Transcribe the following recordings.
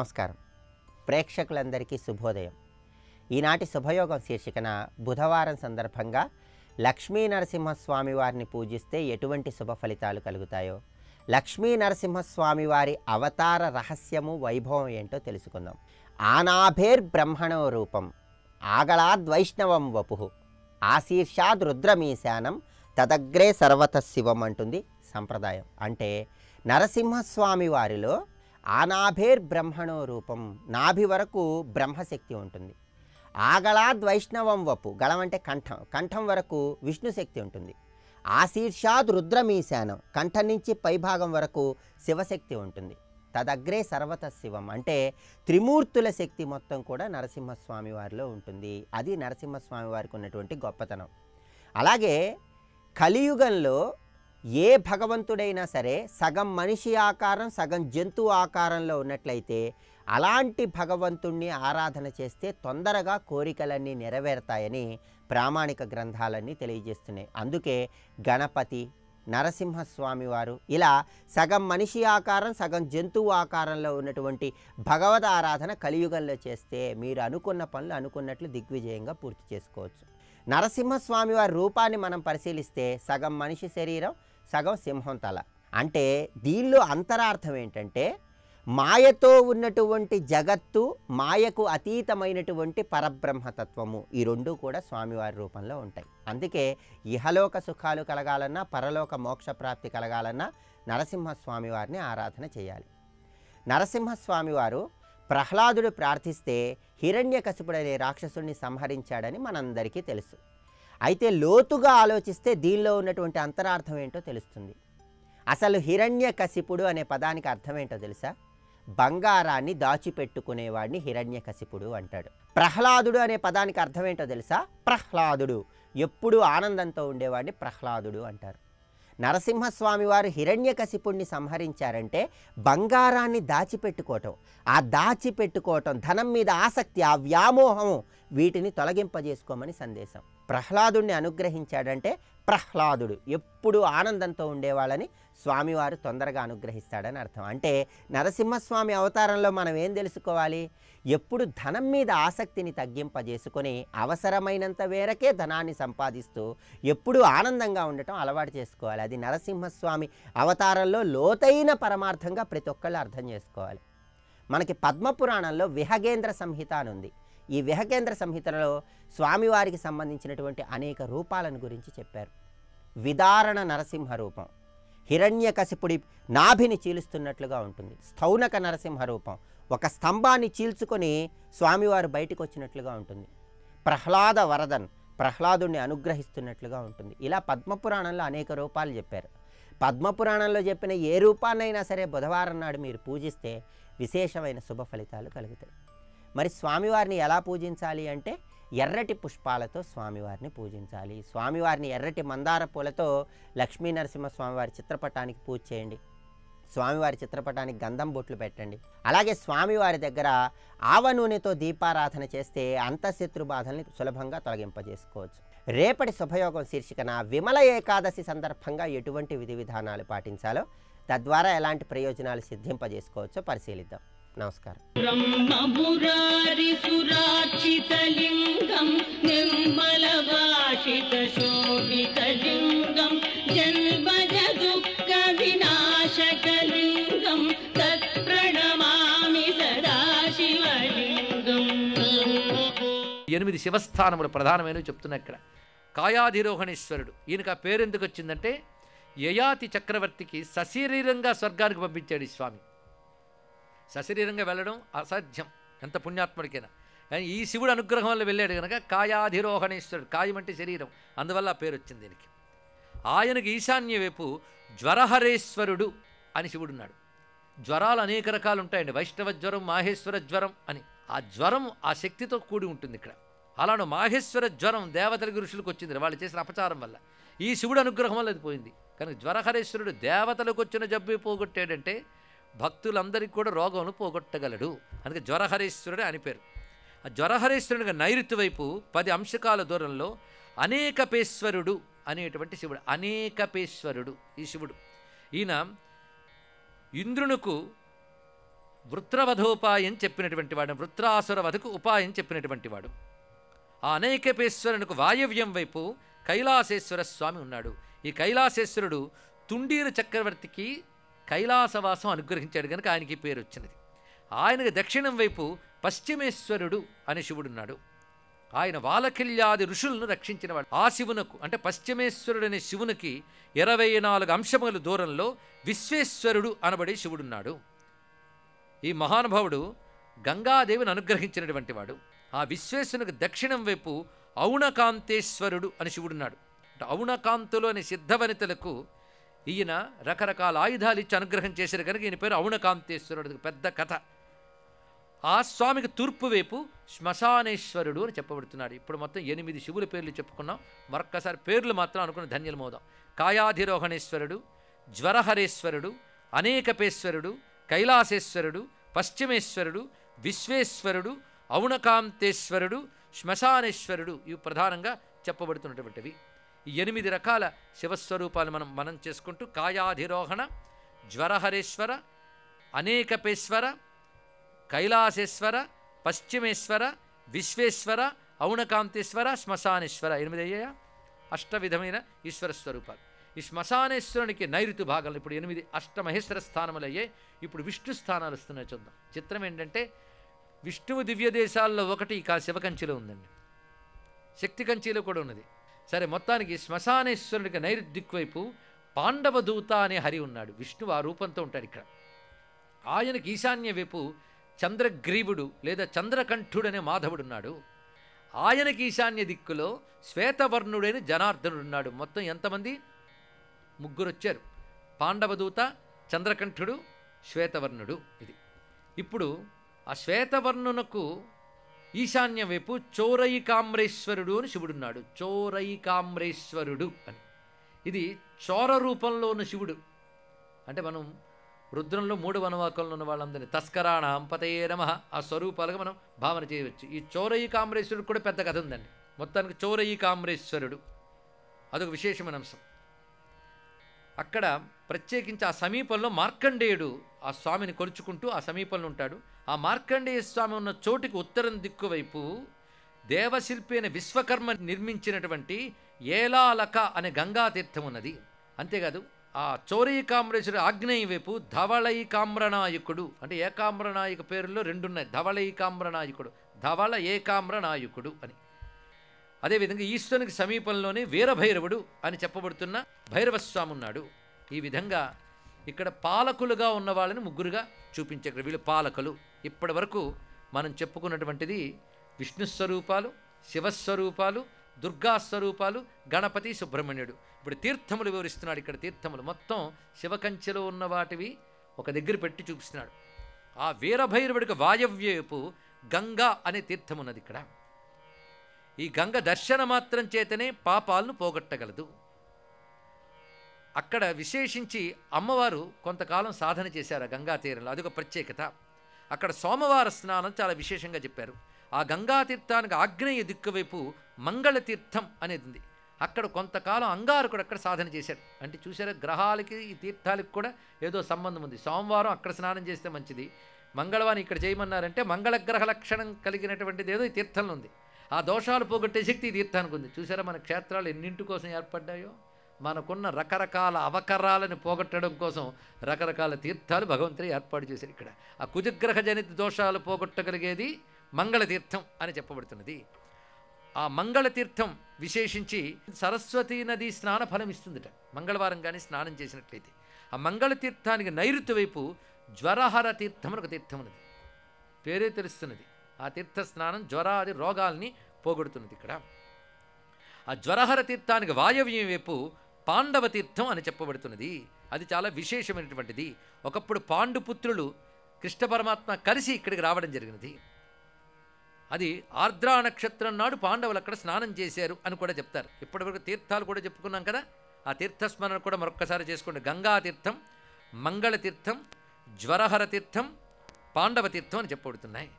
నమస్కారం. ప్రేక్షకులందరికీ శుభోదయం. ఈనాటి శుభయోగం శీర్షికన బుధవారం సందర్భంగా లక్ష్మీ నరసింహస్వామి వారిని పూజిస్తే ఎటువంటి శుభ ఫలితాలు కలుగుతాయో, లక్ష్మీ నరసింహస్వామి వారి అవతార రహస్యము వైభవం ఏంటో తెలుసుకుందాం. ఆనాభేర్ బ్రహ్మణో రూపం ఆగళాద్వైష్ణవం వపు ఆశీర్షాద్ రుద్రమీశానం తదగ్రే సర్వత శివం అంటుంది సంప్రదాయం. అంటే నరసింహస్వామి వారిలో ఆనాభేర్ బ్రహ్మణో రూపం, నాభి వరకు బ్రహ్మశక్తి ఉంటుంది. ఆగళాద్వైష్ణవం వపు, గళం అంటే కంఠం, కంఠం వరకు విష్ణుశక్తి ఉంటుంది. ఆశీర్షాద్ రుద్రమీశానం, కంఠం నుంచి పైభాగం వరకు శివశక్తి ఉంటుంది. తదగ్రే సర్వత శివం, అంటే త్రిమూర్తుల శక్తి మొత్తం కూడా నరసింహస్వామి వారిలో ఉంటుంది. అది నరసింహస్వామి వారికి ఉన్నటువంటి గొప్పతనం. అలాగే కలియుగంలో ఏ భగవంతుడైనా సరే సగం మనిషి ఆకారం సగం జంతువు ఆకారంలో ఉన్నట్లయితే అలాంటి భగవంతుణ్ణి ఆరాధన చేస్తే తొందరగా కోరికలన్నీ నెరవేరుతాయని ప్రామాణిక గ్రంథాలన్నీ తెలియజేస్తున్నాయి. అందుకే గణపతి, నరసింహస్వామి వారు ఇలా సగం మనిషి ఆకారం సగం జంతువు ఆకారంలో ఉన్నటువంటి భగవద్ ఆరాధన కలియుగంలో చేస్తే మీరు అనుకున్న పనులు అనుకున్నట్లు దిగ్విజయంగా పూర్తి చేసుకోవచ్చు. నరసింహస్వామి వారి రూపాన్ని మనం పరిశీలిస్తే సగం మనిషి శరీరం సగం సింహం తల. అంటే దీనిలో అంతరార్థం ఏంటంటే మాయతో ఉన్నటువంటి జగత్తు, మాయకు అతీతమైనటువంటి పరబ్రహ్మతత్వము, ఈ రెండు కూడా స్వామివారి రూపంలో ఉంటాయి. అందుకే ఇహలోక సుఖాలు కలగాలన్నా పరలోక మోక్ష ప్రాప్తి కలగాలన్నా నరసింహస్వామి వారిని ఆరాధన చేయాలి. నరసింహస్వామి వారు ప్రహ్లాదుడు ప్రార్థిస్తే హిరణ్యకశిపుడనే రాక్షసుడిని సంహరించాడని మనందరికీ తెలుసు. అయితే లోతుగా ఆలోచిస్తే దీనిలో ఉన్నటువంటి అంతరార్థం ఏంటో తెలుస్తుంది. అసలు హిరణ్యకశిపుడు అనే పదానికి అర్థం ఏంటో తెలుసా? బంగారాన్ని దాచిపెట్టుకునేవాడిని హిరణ్యకశిపుడు అంటాడు. ప్రహ్లాదుడు అనే పదానికి అర్థం ఏంటో తెలుసా? ప్రహ్లాదుడు, ఎప్పుడూ ఆనందంతో ఉండేవాడిని ప్రహ్లాదుడు అంటారు. నరసింహస్వామి వారు హిరణ్యకశిపుడిని సంహరించారంటే బంగారాన్ని దాచిపెట్టుకోవటం, ఆ దాచిపెట్టుకోవటం, ధనం మీద ఆసక్తి, ఆ వ్యామోహం, వీటిని తొలగింపజేసుకోమని సందేశం. ప్రహ్లాదుడిని అనుగ్రహించాడంటే ప్రహ్లాదుడు ఎప్పుడు ఆనందంతో ఉండేవాళ్ళని స్వామివారు తొందరగా అనుగ్రహిస్తాడని అర్థం. అంటే నరసింహస్వామి అవతారంలో మనం ఏం తెలుసుకోవాలి? ఎప్పుడు ధనం మీద ఆసక్తిని తగ్గింపజేసుకొని అవసరమైనంత మేరకే ధనాన్ని సంపాదిస్తూ ఎప్పుడు ఆనందంగా ఉండటం అలవాటు చేసుకోవాలి. అది నరసింహస్వామి అవతారంలో లోతైన పరమార్థంగా ప్రతి ఒక్కళ్ళు అర్థం చేసుకోవాలి. మనకి పద్మపురాణంలో విహగేంద్ర సంహిత అని ఉంది. ఈ విహగేంద్ర సంహితలో స్వామివారికి సంబంధించినటువంటి అనేక రూపాలను గురించి చెప్పారు. విదారణ నరసింహ రూపం హిరణ్యకశిపుడి నాభిని చీలుస్తున్నట్లుగా ఉంటుంది. స్థౌనక నరసింహ రూపం ఒక స్తంభాన్ని చీల్చుకొని స్వామివారు బయటకు వచ్చినట్లుగా ఉంటుంది. ప్రహ్లాద వరదన్, ప్రహ్లాదుడిని అనుగ్రహిస్తున్నట్లుగా ఉంటుంది. ఇలా పద్మపురాణంలో అనేక రూపాలు చెప్పారు. పద్మపురాణంలో చెప్పిన ఏ రూపాన్నైనా సరే బుధవారం నాడు మీరు పూజిస్తే విశేషమైన శుభ ఫలితాలు కలుగుతాయి. మరి స్వామివారిని ఎలా పూజించాలి అంటే ఎర్రటి పుష్పాలతో స్వామివారిని పూజించాలి. స్వామివారిని ఎర్రటి మందార పూలతో లక్ష్మీ నరసింహస్వామివారి చిత్రపటానికి పూజ చేయండి. స్వామివారి చిత్రపటానికి గంధం బొట్లు పెట్టండి. అలాగే స్వామివారి దగ్గర ఆవ నూనెతో దీపారాధన చేస్తే అంతఃశత్రు బాధల్ని సులభంగా తొలగింపజేసుకోవచ్చు. రేపటి శుభయోగం శీర్షికన విమల ఏకాదశి సందర్భంగా ఎటువంటి విధి విధానాలు పాటించాలో, తద్వారా ఎలాంటి ప్రయోజనాలు సిద్ధింపజేసుకోవచ్చో పరిశీలిద్దాం. నమస్కారం. బ్రహ్మమురారి సురార్చితలింగం నిర్మలభాషిత శోభితలింగం జన్మజ దుఃఖ వినాశకలింగం తత్ప్రణమామి సదా శివలింగం. 8 శివస్థానములు ప్రధానమైనవి చెప్తున్నా ఇక్కడ. కాయాధిరోహణేశ్వరుడు, ఈయనకు ఆ పేరు ఎందుకు వచ్చిందంటే యయాతి చక్రవర్తికి సశరీరంగా స్వర్గానికి పంపించాడు ఈ స్వామి. సశరీరంగా వెళ్ళడం అసాధ్యం ఎంత పుణ్యాత్ముడికైనా. కానీ ఈ శివుడు అనుగ్రహం వల్ల వెళ్ళాడు కనుక కాయాధిరోహణేశ్వరుడు, కాయం అంటే శరీరం, అందువల్ల ఆ పేరు వచ్చింది దీనికి. ఆయనకి ఈశాన్య వైపు జ్వరహరేశ్వరుడు అని శివుడున్నాడు. జ్వరాలు అనేక రకాలు ఉంటాయండి. వైష్ణవ జ్వరం, మాహేశ్వర జ్వరం అని. ఆ జ్వరం ఆ శక్తితో కూడి ఉంటుంది ఇక్కడ. అలానే మాహేశ్వర జ్వరం దేవతలకి ఋషులకు వచ్చింది వాళ్ళు చేసిన అపచారం వల్ల. ఈ శివుడు అనుగ్రహం వల్ల అది పోయింది. కనుక జ్వరహరేశ్వరుడు దేవతలకు వచ్చిన జబ్బు పోగొట్టాడంటే భక్తులందరికీ కూడా రోగమును పోగొట్టగలడు. అందుకే జ్వరహరేశ్వరుడే అని పేరు. ఆ జ్వరహరేశ్వరుడిగా నైరుతి వైపు 10 అంశకాల దూరంలో అనేకపేశ్వరుడు అనేటువంటి శివుడు. అనేకపేశ్వరుడు ఈ శివుడు. ఈయన ఇంద్రునకు వృత్రవధోపాయం చెప్పినటువంటి వాడు, వృత్రాసుర వధకు ఉపాయం చెప్పినటువంటి వాడు. ఆ అనేకపేశ్వరునికి వాయవ్యం వైపు కైలాసేశ్వర స్వామి ఉన్నాడు. ఈ కైలాసేశ్వరుడు తుండీరు చక్రవర్తికి కైలాసవాసం అనుగ్రహించాడు కనుక ఆయనకి పేరు వచ్చినది. ఆయనకు దక్షిణం వైపు పశ్చిమేశ్వరుడు అనే శివుడున్నాడు. ఆయన వాలకిల్యాది ఋషులను రక్షించినవాడు. ఆ శివునకు అంటే పశ్చిమేశ్వరుడు అనే శివునికి 24 అంశముల దూరంలో విశ్వేశ్వరుడు అనబడే శివుడున్నాడు. ఈ మహానుభావుడు గంగాదేవిని అనుగ్రహించినటువంటి వాడు. ఆ విశ్వేశ్వరునికి దక్షిణం వైపు ఔణకాంతేశ్వరుడు అని శివుడున్నాడు. అంటే ఔణకాంతులు అనే సిద్ధవనితలకు ఈయన రకరకాల ఆయుధాలు ఇచ్చి అనుగ్రహం చేశారు కనుక ఈయన పేరు ఔణకాంతేశ్వరుడు. పెద్ద కథ. ఆ స్వామికి తూర్పు వైపు శ్మశానేశ్వరుడు అని చెప్పబడుతున్నాడు. ఇప్పుడు మొత్తం 8 శివుల పేర్లు చెప్పుకున్నాం. మరొక్కసారి పేర్లు మాత్రం అనుకుని ధన్యులమవుదాం. కాయాధిరోహణేశ్వరుడు, జ్వరహరేశ్వరుడు, అనేకపేశ్వరుడు, కైలాసేశ్వరుడు, పశ్చిమేశ్వరుడు, విశ్వేశ్వరుడు, ఔణకాంతేశ్వరుడు, శ్మశానేశ్వరుడు ఇవి ప్రధానంగా చెప్పబడుతున్నటువంటివి. ఈ 8 రకాల శివస్వరూపాలు మనం చేసుకుంటూ కాయాధిరోహణ, జ్వరహరేశ్వర, అనేకపేశ్వర, కైలాసేశ్వర, పశ్చిమేశ్వర, విశ్వేశ్వర, ఔణకాంతేశ్వర, శ్మశానేశ్వర 8 అయ్యాయా? అష్టవిధమైన ఈశ్వర స్వరూపాలు. ఈ శ్మశానేశ్వరునికి నైరుతి భాగంలో ఇప్పుడు 8 అష్టమహేశ్వర స్థానములు అయ్యాయి. ఇప్పుడు విష్ణు స్థానాలు వస్తున్నాయి చూద్దాం. చిత్రం ఏంటంటే విష్ణువు దివ్య దేశాల్లో ఒకటి శివకంచిలో ఉందండి, శక్తి కంచిలో కూడా ఉన్నది. సరే, మొత్తానికి శ్మశానేశ్వరునికి నైరుతి దిక్కువైపు పాండవదూత అనే హరి ఉన్నాడు. విష్ణువు ఆ రూపంతో ఉంటాడు ఇక్కడ. ఆయనకి ఈశాన్య వైపు చంద్రగ్రీవుడు లేదా చంద్రకంఠుడు అనే మాధవుడున్నాడు. ఆయనకి ఈశాన్య దిక్కులో శ్వేతవర్ణుడైన జనార్దనుడున్నాడు. మొత్తం ఎంతమంది? 3 వచ్చారు. పాండవదూత, చంద్రకంఠుడు, శ్వేతవర్ణుడు. ఇది ఇప్పుడు ఆ శ్వేతవర్ణునకు ఈశాన్య వైపు చోరైకామ్రేశ్వరుడు అని శివుడున్నాడు. చోరైకామ్రేశ్వరుడు అని ఇది చోర రూపంలో ఉన్న శివుడు. అంటే మనం రుద్రంలో 3 వనవాకంలో ఉన్న వాళ్ళందరినీ తస్కరాణం పతయే నమః ఆ స్వరూపాలుగా మనం భావన చేయవచ్చు. ఈ చోరైకామ్రేశ్వరుడు కూడా పెద్ద కథ ఉందండి. మొత్తానికి చోరైకామ్రేశ్వరుడు అదొక విశేషమైన అంశం. అక్కడ ప్రత్యేకించి ఆ సమీపంలో మార్కండేయుడు ఆ స్వామిని కొలుచుకుంటూ ఆ సమీపంలో ఉంటాడు. ఆ మార్కండేయ స్వామి ఉన్న చోటికి ఉత్తరం దిక్కు వైపు దేవశిల్పి అయిన విశ్వకర్మ నిర్మించినటువంటి ఏలాలక అనే గంగాతీర్థం ఉన్నది. అంతేకాదు ఆ చోరైకామ్రేశ్వరుడు ఆగ్నేయ వైపు ధవళైకామ్రనాయకుడు అంటే ఏకామ్రనాయక పేరులో 2 ఉన్నాయి. ధవళైకామ్రనాయకుడు, ధవళ ఏకామ్రనాయకుడు అని. అదేవిధంగా ఈశ్వరునికి సమీపంలోనే వీరభైరవుడు అని చెప్పబడుతున్న భైరవస్వామి ఉన్నాడు. ఈ విధంగా ఇక్కడ పాలకులుగా ఉన్న వాళ్ళని 3గా చూపించారు. వీళ్ళు పాలకులు. ఇప్పటి వరకు మనం చెప్పుకున్నటువంటిది విష్ణు స్వరూపాలు, శివస్వరూపాలు, దుర్గాస్వరూపాలు, గణపతి, సుబ్రహ్మణ్యుడు. ఇప్పుడు తీర్థములు వివరిస్తున్నాడు. ఇక్కడ తీర్థములు మొత్తం శివకంచెలో ఉన్న వాటివి ఒక దగ్గర పెట్టి చూపిస్తున్నాడు. ఆ వీరభైరవుడికి వాయవ్యపు గంగా అనే తీర్థం ఉన్నది. ఇక్కడ ఈ గంగ దర్శన మాత్రం చేతనే పాపాలను పోగొట్టగలదు. అక్కడ విశేషించి అమ్మవారు కొంతకాలం సాధన చేశారు ఆ గంగా తీరంలో. అదొక ప్రత్యేకత. అక్కడ సోమవార స్నానం చాలా విశేషంగా చెప్పారు. ఆ గంగా తీర్థానికి ఆగ్నేయ దిక్కు వైపు మంగళతీర్థం అనేది ఉంది. అక్కడ కొంతకాలం అంగారకుడు అక్కడ సాధన చేశాడు. అంటే చూసారా, గ్రహాలకి ఈ తీర్థాలకు కూడా ఏదో సంబంధం ఉంది. సోమవారం అక్కడ స్నానం చేస్తే మంచిది, మంగళవారం ఇక్కడ చేయమన్నారంటే మంగళగ్రహ లక్షణం కలిగినటువంటిది ఏదో ఈ తీర్థంలో ఉంది. ఆ దోషాలు పోగొట్టే శక్తి ఈ తీర్థానికి ఉంది. చూసారా మన క్షేత్రాలు ఎన్నింటి కోసం ఏర్పడ్డాయో. మనకున్న రకరకాల అవకరాలను పోగొట్టడం కోసం రకరకాల తీర్థాలు భగవంతుడు ఏర్పాటు చేశారు. ఇక్కడ ఆ కుజగ్రహ జనిత దోషాలు పోగొట్టగలిగేది మంగళతీర్థం అని చెప్పబడుతున్నది. ఆ మంగళతీర్థం విశేషించి సరస్వతీ నది స్నాన ఫలం ఇస్తుందట మంగళవారం కానీ స్నానం చేసినట్లయితే. ఆ మంగళతీర్థానికి నైరుతి వైపు జ్వరహర తీర్థం అని ఒక తీర్థం ఉన్నది. పేరే తెలుస్తున్నది. ఆ తీర్థ స్నానం జ్వరాది రోగాల్ని పోగొడుతున్నది. ఇక్కడ ఆ జ్వరహర తీర్థానికి వాయవ్యం వైపు పాండవ తీర్థం అని చెప్పబడుతున్నది. అది చాలా విశేషమైనటువంటిది. ఒకప్పుడు పాండుపుత్రులు కృష్ణ పరమాత్మ కలిసి ఇక్కడికి రావడం జరిగినది. అది ఆర్ద్రా నక్షత్రం నాడు పాండవులు అక్కడ స్నానం చేశారు అని కూడా చెప్తారు. ఇప్పటివరకు తీర్థాలు కూడా చెప్పుకున్నాం కదా. ఆ తీర్థస్మరణ కూడా మరొక్కసారి చేసుకోండి. గంగా తీర్థం, మంగళతీర్థం, జ్వరహర తీర్థం, పాండవ తీర్థం అని చెప్పబడుతున్నాయి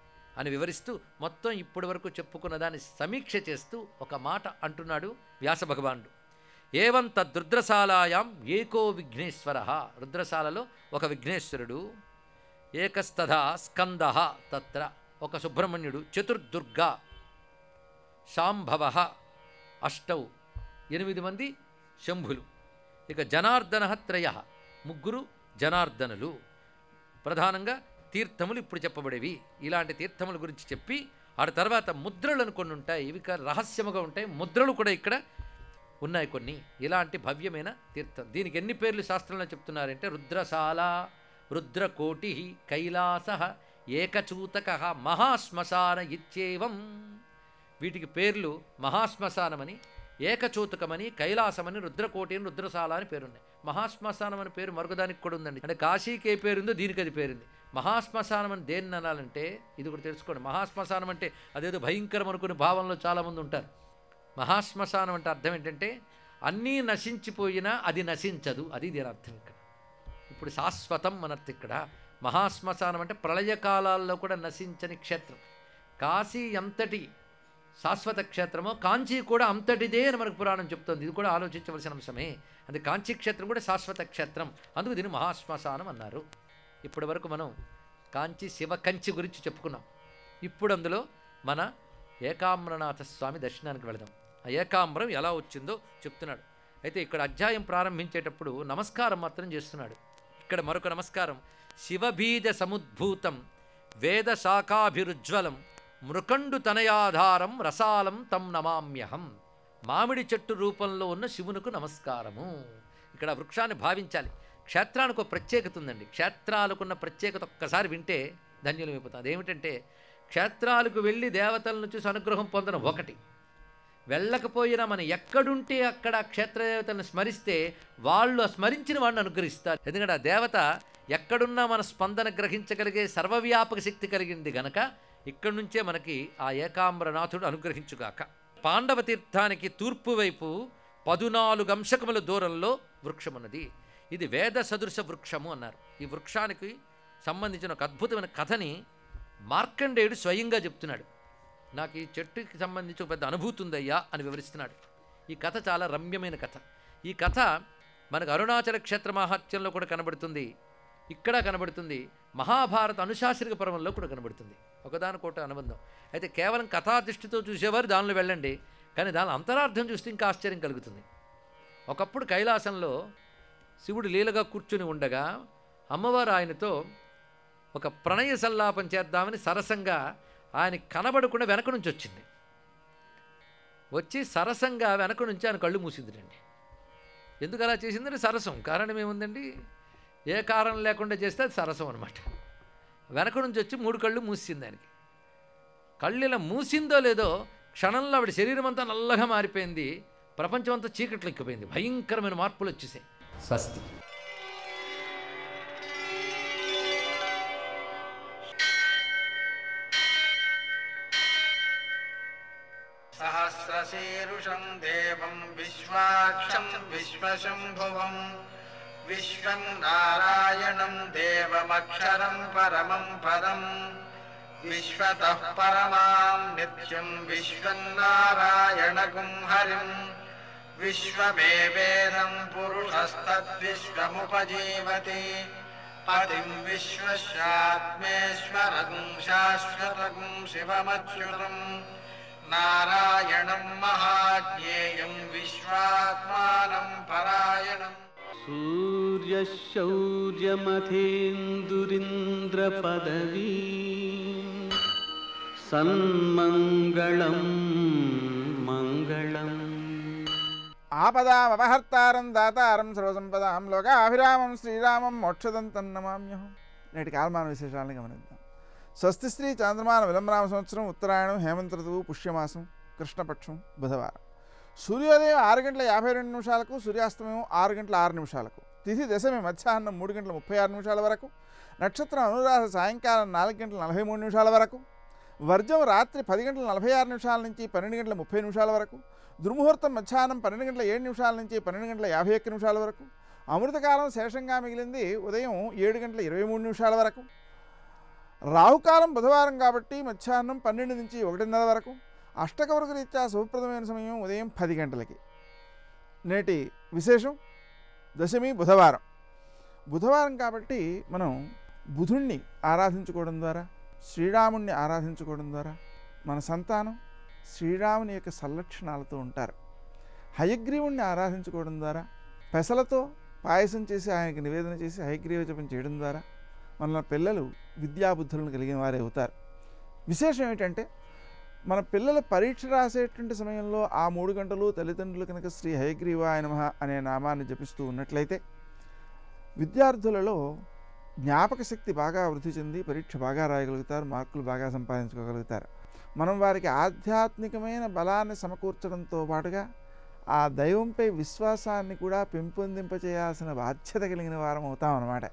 అని వివరిస్తూ మొత్తం ఇప్పటి వరకు చెప్పుకున్న దాన్ని సమీక్ష చేస్తూ ఒక మాట అంటున్నాడు వ్యాస భగవానుడు. ఏవం తద్రుద్రశాలాయాం ఏకో విఘ్నేశ్వర. రుద్రశాలలో ఒక విఘ్నేశ్వరుడు ఏకస్తథా స్కంద తత్ర, ఒక సుబ్రహ్మణ్యుడు, చతుర్దుర్గా శాంభవ అష్టౌ 8 మంది శంభులు, ఇక జనార్దన త్రయ 3 జనార్దనులు. ప్రధానంగా తీర్థములు ఇప్పుడు చెప్పబడేవి. ఇలాంటి తీర్థముల గురించి చెప్పి ఆ తర్వాత ముద్రలను కొన్ని ఉంటాయి, ఇవి రహస్యముగా ఉంటాయి. ముద్రలు కూడా ఇక్కడ ఉన్నాయి కొన్ని. ఇలాంటి భవ్యమైన తీర్థం. దీనికి ఎన్ని పేర్లు శాస్త్రంలో చెప్తున్నారంటే రుద్రశాల, రుద్రకోటి, కైలాస, ఏకచూతక, మహాశ్మశాన ఇత్యేవం. వీటికి పేర్లు మహాశ్మశానమని, ఏకచూతకమని, కైలాసమని, రుద్రకోటి అని, రుద్రశాల అని పేరున్నాయి. మహాశ్మశానం అని పేరు మరొకదానికి కూడా ఉందండి. అంటే కాశీకి ఏ పేరుందో దీనికి అది పేరుంది. మహాశ్మశానం అని దేన్ని అనాలంటే ఇది కూడా తెలుసుకోండి. మహాశ్మశానం అంటే అదేదో భయంకరం అనుకునే భావంలో చాలామంది ఉంటారు. మహాశ్మశానం అంటే అర్థం ఏంటంటే అన్నీ నశించిపోయినా అది నశించదు, అది దీని అర్థం. ఇక్కడ ఇప్పుడు శాశ్వతం అనర్థం. ఇక్కడ మహాశ్మశానం అంటే ప్రళయకాలాల్లో కూడా నశించని క్షేత్రం. కాశీ ఎంతటి శాశ్వత క్షేత్రమో కాంచీ కూడా అంతటిదే అని మనకు పురాణం చెప్తోంది. ఇది కూడా ఆలోచించవలసిన అంశమే. అది కాంచీ క్షేత్రం కూడా శాశ్వత క్షేత్రం, అందుకు దీన్ని మహాశ్మశానం అన్నారు. ఇప్పటి వరకు మనం కాంచీ శివ కంచి గురించి చెప్పుకున్నాం. ఇప్పుడు అందులో మన ఏకామ్రనాథ స్వామి దర్శనానికి వెళదాం. ఆ ఏకామ్రం ఎలా వచ్చిందో చెప్తున్నాడు. అయితే ఇక్కడ అధ్యాయం ప్రారంభించేటప్పుడు నమస్కారం మాత్రం చేస్తున్నాడు. ఇక్కడ మరొక నమస్కారం. శివబీజ సముద్భూతం వేద శాఖాభిరుజ్వలం మృకండు తనయాధారం రసాలం తం నమామ్యహం. మామిడి చెట్టు రూపంలో ఉన్న శివునకు నమస్కారము. ఇక్కడ వృక్షాన్ని భావించాలి. క్షేత్రానికి ఒక ప్రత్యేకత ఉందండి. క్షేత్రాలకున్న ప్రత్యేకత ఒక్కసారి వింటే ధన్యులమైపోతాం. అదేమిటంటే క్షేత్రాలకు వెళ్ళి దేవతలను చూసి అనుగ్రహం పొందడం ఒకటి, వెళ్ళకపోయినా మనం ఎక్కడుంటే అక్కడ క్షేత్రదేవతలను స్మరిస్తే వాళ్ళు స్మరించిన వాడిని అనుగ్రహిస్తారు. ఎందుకంటే ఆ దేవత ఎక్కడున్నా మన స్పందన గ్రహించగలిగే సర్వవ్యాపక శక్తి కలిగింది గనక ఇక్కడి నుంచే మనకి ఆ ఏకాంబరనాథుడు అనుగ్రహించుగాక. పాండవ తీర్థానికి తూర్పు వైపు 14 అంశకముల దూరంలో వృక్షమున్నది. ఇది వేద సదృశ వృక్షము అన్నారు. ఈ వృక్షానికి సంబంధించిన ఒక అద్భుతమైన కథని మార్కండేయుడు స్వయంగా చెప్తున్నాడు. నాకు ఈ చెట్టుకి సంబంధించి ఒక పెద్ద అనుభూతి ఉందయ్యా అని వివరిస్తున్నాడు. ఈ కథ చాలా రమ్యమైన కథ. ఈ కథ మనకు అరుణాచల క్షేత్ర మహాత్యంలో కూడా కనబడుతుంది, ఇక్కడ కనబడుతుంది, మహాభారత అనుశాసనిక పర్వంలో కూడా కనబడుతుంది. ఒకదానికోట అనుబంధం. అయితే కేవలం కథాదృష్టితో చూసేవారు దానిలో వెళ్ళండి, కానీ దాని అంతరార్థం చూస్తే ఇంకా ఆశ్చర్యం కలుగుతుంది. ఒకప్పుడు కైలాసంలో శివుడు లీలగా కూర్చుని ఉండగా అమ్మవారు ఆయనతో ఒక ప్రణయ సల్లాపం చేద్దామని సరసంగా ఆయన కనబడకుండా వెనక నుంచి వచ్చింది. వచ్చి సరసంగా వెనక నుంచి ఆయన కళ్ళు మూసిందిరండి. ఎందుకు అలా చేసిందని సరసం కారణం ఏముందండి? ఏ కారణం లేకుండా చేస్తే అది సరసం అనమాట. వెనక నుంచి వచ్చి 3 కళ్ళు మూసింది ఆయనకి. కళ్ళు ఇలా మూసిందో లేదో క్షణంలో ఆవిడ శరీరం అంతా నల్లగా మారిపోయింది, ప్రపంచం అంతా చీకట్లు ఎక్కిపోయింది, భయంకరమైన మార్పులు వచ్చేసాయి. స్వస్తి. సహస్రశీరుషం దేవం విశ్వాక్షం విశ్వశంభువం విశ్వం నారాయణం దేవమక్షరం పరమం పదం విశ్వతః పరమాం నిత్యం విశ్వం నారాయణగుం హరిం విశ్వమేవేదం పురుషస్తద్విశ్వముపజీవతి పతిం విశ్వస్యాత్మేశ్వరం శాశ్వతం శివమచ్యుతం నారాయణం మహాజ్ఞేయం విశ్వాత్మానం పరాయణం. సూర్యశౌర్యమథేందురింద్రపదవీ సన్మంగళం మంగళం. ఆపదామపహర్తారం దాతారం సర్వసంపదాం లోకాభిరామం శ్రీరామం మోక్షదంతం నమామ్యహం. నేటి కాలమాన విశేషాలను గమనిద్దాం. స్వస్తి శ్రీ చాంద్రమాన విలంబరామ సంవత్సరం, ఉత్తరాయణం, హేమంత ఋతువు, పుష్యమాసం, కృష్ణపక్షం, బుధవారం. సూర్యోదయం 6:52 సూర్యాస్తమయం 6:06. తిథి దశమి మధ్యాహ్నం 3:36 వరకు. నక్షత్రం అనురాధ సాయంకాలం 4:43 వరకు. వర్జం రాత్రి 10:46 నుంచి 12:30 వరకు. దుర్ముహూర్తం మధ్యాహ్నం 12:07 నుంచి 12:51 వరకు. అమృతకాలం శేషంగా మిగిలింది ఉదయం 7:23 వరకు. రాహుకాలం బుధవారం కాబట్టి మధ్యాహ్నం 12 నుంచి 1:30 వరకు. అష్టకవర్గ రీత్యా శుభప్రదమైన సమయం ఉదయం 10 గంటలకి. నేటి విశేషం దశమి బుధవారం. బుధవారం కాబట్టి మనం బుధుణ్ణి ఆరాధించుకోవడం ద్వారా, శ్రీరాముణ్ణి ఆరాధించుకోవడం ద్వారా మన సంతానం శ్రీరాముని యొక్క సంలక్షణాలతో ఉంటారు. హయగ్రీవుణ్ణి ఆరాధించుకోవడం ద్వారా, పెసలతో పాయసం చేసి ఆయనకి నివేదన చేసి హయగ్రీవ జపం చేయడం ద్వారా మన పిల్లలు విద్యాబుద్ధులను కలిగిన వారే అవుతారు. విశేషం ఏమిటంటే, మన పిల్లల పరీక్ష రాసేటువంటి సమయంలో ఆ 3 గంటలు తల్లిదండ్రులు కనుక శ్రీ హయగ్రీవాయ నమః అనే నామాన్ని జపిస్తూ ఉన్నట్లయితే విద్యార్థులలో జ్ఞాపక శక్తి బాగా వృద్ధి చెంది పరీక్ష బాగా రాయగలుగుతారు, మార్కులు బాగా సంపాదించుకోగలుగుతారు. మనం వారికి ఆధ్యాత్మికమైన బలాన్ని సమకూర్చడంతో పాటుగా ఆ దైవంపై విశ్వాసాన్ని కూడా పెంపొందింపచేయాల్సిన బాధ్యత కలిగిన వారం అవుతాం అన్నమాట.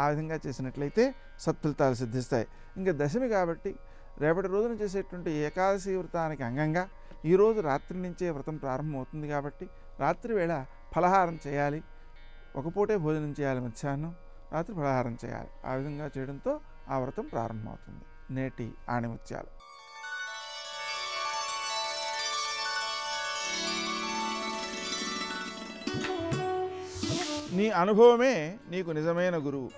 ఆ విధంగా చేసినట్లయితే సత్ఫలితాలు సిద్ధిస్తాయి. ఇంకా దశమి కాబట్టి రేపటి రోజున చేసేటువంటి ఏకాదశి వ్రతానికి అంగంగా ఈరోజు రాత్రి నుంచే వ్రతం ప్రారంభమవుతుంది కాబట్టి రాత్రి వేళ ఫలహారం చేయాలి. ఒక పూటే భోజనం చేయాలి, మధ్యాహ్నం రాత్రి ఫలహారం చేయాలి. ఆ విధంగా చేయడంతో ఆ వ్రతం ప్రారంభమవుతుంది. నేటి ఆణిముత్యాలు. నీ అనుభవమే నీకు నిజమైన గురువు.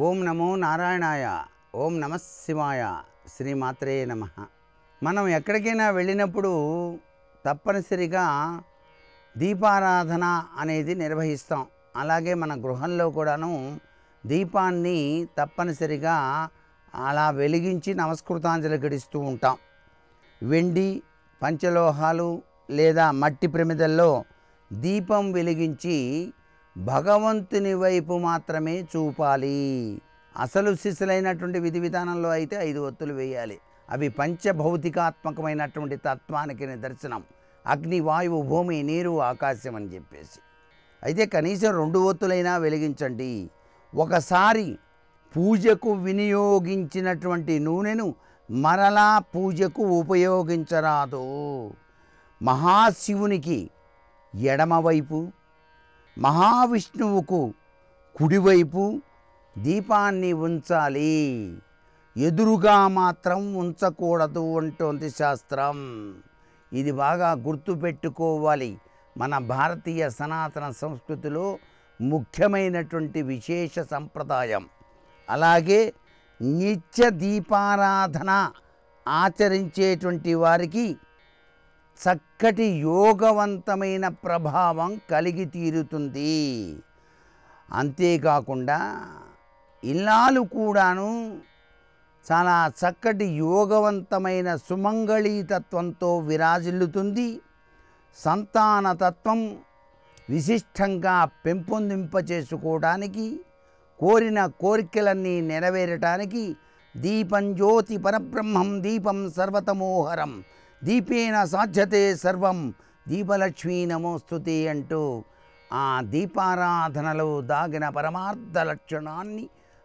ఓం నమో నారాయణాయ, ఓం నమ శివాయ, శ్రీమాత్రే నమః. మనం ఎక్కడికైనా వెళ్ళినప్పుడు తప్పనిసరిగా దీపారాధన అనేది నిర్వహిస్తాం. అలాగే మన గృహంలో కూడాను దీపాన్ని తప్పనిసరిగా అలా వెలిగించి నమస్కృతాంజలి గడిస్తూ ఉంటాం. వెండి, పంచలోహాలు లేదా మట్టి ప్రమిదల్లో దీపం వెలిగించి భగవంతుని వైపు మాత్రమే చూపాలి. అసలు సిసలైనటువంటి విధి విధానంలో అయితే 5 ఒత్తులు వేయాలి. అవి పంచభౌతికాత్మకమైనటువంటి తత్వానికి నిదర్శనం. అగ్ని, వాయువు, భూమి, నీరు, ఆకాశం అని చెప్పేసి. అయితే కనీసం 2 ఒత్తులైనా వెలిగించండి. ఒకసారి పూజకు వినియోగించినటువంటి నూనెను మరలా పూజకు ఉపయోగించరాదు. మహాశివునికి ఎడమవైపు, మహావిష్ణువుకు కుడివైపు దీపాన్ని ఉంచాలి. ఎదురుగా మాత్రం ఉంచకూడదు అంటోంది శాస్త్రం. ఇది బాగా గుర్తుపెట్టుకోవాలి. మన భారతీయ సనాతన సంస్కృతిలో ముఖ్యమైనటువంటి విశేష సంప్రదాయం. అలాగే నిత్య దీపారాధన ఆచరించేటువంటి వారికి చక్కటి యోగవంతమైన ప్రభావం కలిగి తీరుతుంది. అంతేకాకుండా ఇల్లాలు కూడాను చాలా చక్కటి యోగవంతమైన సుమంగళీతత్వంతో విరాజిల్లుతుంది. సంతానతత్వం విశిష్టంగా పెంపొందింపచేసుకోవడానికి, కోరిన కోరికలన్నీ నెరవేరటానికి దీపం జ్యోతి పరబ్రహ్మం దీపం సర్వతమోహరం దీపేన సాధ్యతే సర్వం దీపలక్ష్మీ నమోస్తుతే అంటూ ఆ దీపారాధనలో దాగిన పరమార్థ లక్షణాన్ని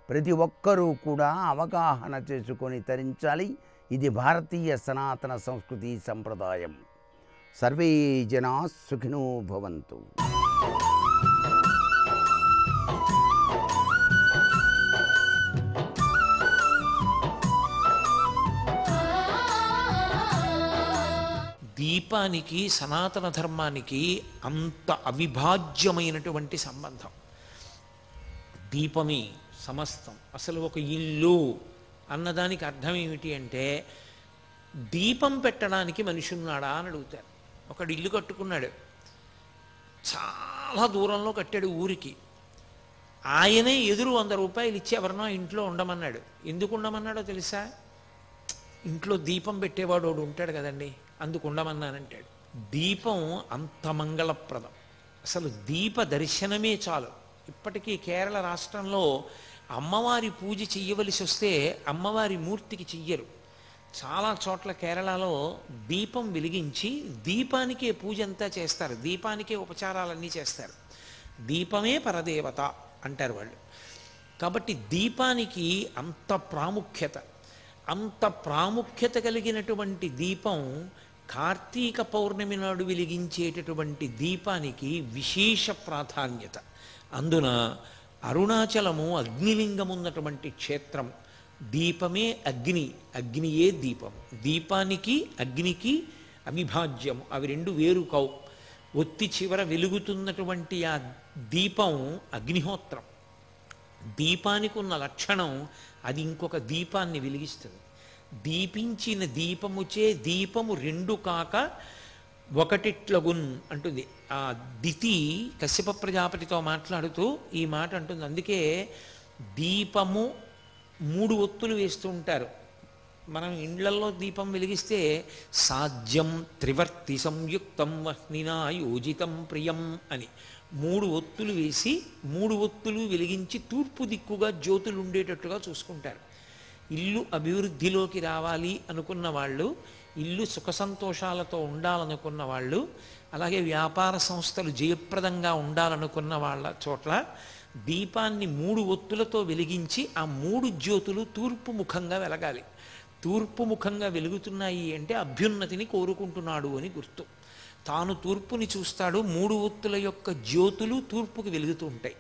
ప్రతి ఒక్కరూ కూడా అవగాహన చేసుకొని తరించాలి. ఇది భారతీయ సనాతన సంస్కృతి సంప్రదాయం. సర్వే జనా సుఖినో భవంతు. దీపానికి సనాతన ధర్మానికి అంత అవిభాజ్యమైనటువంటి సంబంధం. దీపమే సమస్తం. అసలు ఒక ఇల్లు అన్నదానికి అర్థం ఏమిటి అంటే, దీపం పెట్టడానికి మనిషి ఉన్నాడా అని అడుగుతారు. ఒకడు ఇల్లు కట్టుకున్నాడు, చాలా దూరంలో కట్టాడు ఊరికి. ఆయనే ఎదురు 100 రూపాయలు ఇచ్చి ఎవరినో ఇంట్లో ఉండమన్నాడు. ఎందుకు ఉండమన్నాడో తెలుసా? ఇంట్లో దీపం పెట్టేవాడు వాడు ఉంటాడు కదండి, అందుకు ఉండమన్నానంటాడు. దీపం అంత మంగళప్రదం. అసలు దీప దర్శనమే చాలు. ఇప్పటికీ కేరళ రాష్ట్రంలో అమ్మవారి పూజ చెయ్యవలసి వస్తే అమ్మవారి మూర్తికి చెయ్యరు. చాలా చోట్ల కేరళలో దీపం వెలిగించి దీపానికే పూజ అంతా చేస్తారు, దీపానికే ఉపచారాలన్నీ చేస్తారు. దీపమే పరదేవత అంటారు వాళ్ళు. కాబట్టి దీపానికి అంత ప్రాముఖ్యత. అంత ప్రాముఖ్యత కలిగినటువంటి దీపం కార్తీక పౌర్ణమి నాడు వెలిగించేటటువంటి దీపానికి విశేష ప్రాధాన్యత. అందున అరుణాచలము అగ్నిలింగం ఉన్నటువంటి క్షేత్రం. దీపమే అగ్ని, అగ్నియే దీపం. దీపానికి అగ్నికి అవిభాజ్యము, అవి రెండు వేరు కావు. ఒత్తి చివర వెలుగుతున్నటువంటి ఆ దీపం అగ్నిహోత్రం. దీపానికి ఉన్న లక్షణం అది ఇంకొక దీపాన్ని వెలిగిస్తుంది. దీపించిన దీపముచే దీపము రెండు కాక ఒకటిట్లగున్ అంటుంది. ఆ దితి కశ్యప ప్రజాపతితో మాట్లాడుతూ ఈ మాట అంటుంది. అందుకే దీపము 3 ఒత్తులు వేస్తూ ఉంటారు. మనం ఇండ్లల్లో దీపం వెలిగిస్తే సాధ్యం త్రివర్తి సంయుక్తం వహ్నినా యోజితం ప్రియం అని 3 ఒత్తులు వేసి 3 ఒత్తులు వెలిగించి తూర్పు దిక్కుగా జ్యోతులు ఉండేటట్టుగా చూసుకుంటారు. ఇల్లు అభివృద్ధిలోకి రావాలి అనుకున్న వాళ్ళు, ఇల్లు సుఖ సంతోషాలతో ఉండాలనుకున్న వాళ్ళు, అలాగే వ్యాపార సంస్థలు జయప్రదంగా ఉండాలనుకున్న వాళ్ళ చోట్ల దీపాన్ని 3 ఒత్తులతో వెలిగించి ఆ 3 జ్యోతులు తూర్పు ముఖంగా వెలగాలి. తూర్పు ముఖంగా వెలుగుతున్నాయి అంటే అభ్యున్నతిని కోరుకుంటున్నాడు అని గుర్తు. తాను తూర్పుని చూస్తాడు, 3 ఒత్తుల యొక్క జ్యోతులు తూర్పుకి వెలుగుతూ ఉంటాయి.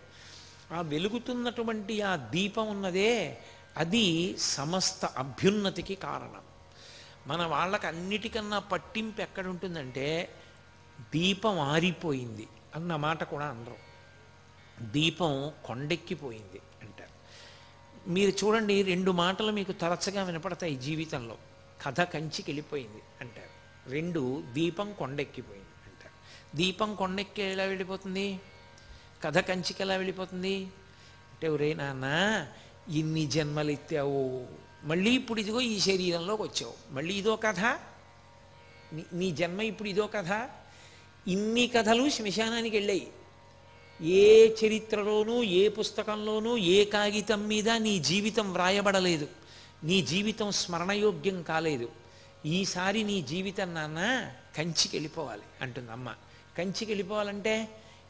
ఆ వెలుగుతున్నటువంటి ఆ దీపం ఉన్నదే అది సమస్త అభ్యున్నతికి కారణం. మన వాళ్ళకి అన్నిటికన్నా పట్టింపు ఎక్కడుంటుందంటే దీపం ఆరిపోయింది అన్న మాట కూడా అనరు. దీపం కొండెక్కిపోయింది అంటారు. మీరు చూడండి, 2 మాటలు మీకు తరచుగా వినపడతాయి జీవితంలో. కథ కంచికి వెళ్ళిపోయింది అంటారు. 2 దీపం కొండెక్కిపోయింది అంటారు. దీపం కొండెక్కి ఎలా వెళ్ళిపోతుంది? కథ కంచికి ఎలా వెళ్ళిపోతుంది అంటే, ఒరే నాన్న ఇన్ని జన్మలు ఎత్తావు, మళ్ళీ ఇప్పుడు ఇదిగో ఈ శరీరంలోకి వచ్చావు, మళ్ళీ ఇదో కథ, నీ జన్మ ఇప్పుడు ఇదో కథ. ఇన్ని కథలు శ్మశానానికి వెళ్ళాయి. ఏ చరిత్రలోనూ ఏ పుస్తకంలోనూ ఏ కాగితం మీద నీ జీవితం వ్రాయబడలేదు, నీ జీవితం స్మరణయోగ్యం కాలేదు. ఈసారి నీ జీవితం నాన్న కంచికి వెళ్ళిపోవాలి అంటుంది అమ్మ. కంచికి వెళ్ళిపోవాలంటే